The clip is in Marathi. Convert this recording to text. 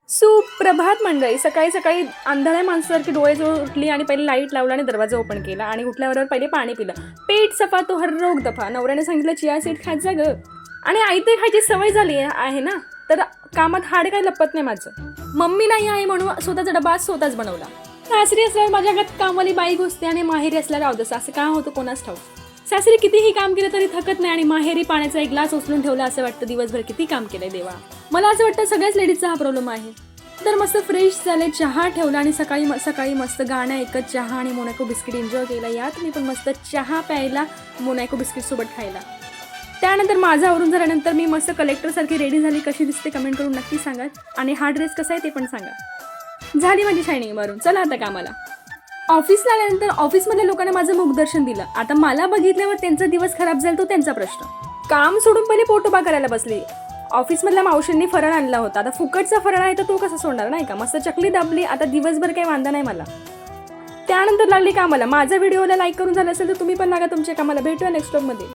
सुप्रभात मंडळी. सकाळी सकाळी अंधाऱ्या माणसासारखी डोळे जवळ उठली आणि पहिले लाईट लावला आणि दरवाजा ओपन केला आणि उठल्याबरोबर पहिले पाणी पिलं. पेट सफा तो हर रोग दफा. नवऱ्याने सांगितलं चिया सीड खात जा ग. आणि आई ते खायची सवय झाली आहे ना, तर कामात हाड काही लपत नाही माझं. मम्मी नाही आहे म्हणून स्वतःचा डबा स्वतःच बनवला. सासरी असल्यावर माझ्या घरात कामवाली बाई घुसते आणि माहेरी असल्यावर अवदस. असं का होतं कोणाच ठाऊक. सासरी कितीही काम केलं तरी थकत नाही आणि माहेरी पाण्याचा एक ग्लास उचलून ठेवला असं वाटतं दिवसभर किती काम केलंय देवा. मला असं वाटतं सगळ्याच लेडीजचा हा प्रॉब्लेम आहे. तर मस्त फ्रेश झाले, चहा ठेवला आणि सकाळी सकाळी मस्त गाणं ऐकत चहा आणि मोनॅको बिस्किट एन्जॉय केला. यात मी पण मस्त चहा प्यायला, मोनॅको बिस्किट सोबत खायला. त्यानंतर माझं आवरून झाल्यानंतर मी मस्त कलेक्टरसारखी रेडी झाली. कशी दिसते कमेंट करून नक्की सांगा आणि हा ड्रेस कसा आहे ते पण सांगा. झाली माझी शायनिंग मारून. चला आता कामाला. ऑफिसला आल्यानंतर ऑफिसमधल्या लोकांना माझं मुखदर्शन दिलं. आता मला बघितल्यावर त्यांचा दिवस खराब जाईल तो त्यांचा प्रश्न. काम सोडून पहिले पोटोबा करायला बसली. ऑफिसमधल्या मावशींनी फराळ आणला होता. आता फुकटचा फराळ आहे तर तो कसा सोडणार नाही का. मस्त चकली दाबली. आता दिवसभर काही वांदा नाही मला. त्यानंतर लागली कामाला. माझ्या व्हिडिओला लाईक करून झालं असेल तर तुम्ही पण लागा तुमच्या कामाला. भेटूया नेक्स्ट व्लॉगमध्ये.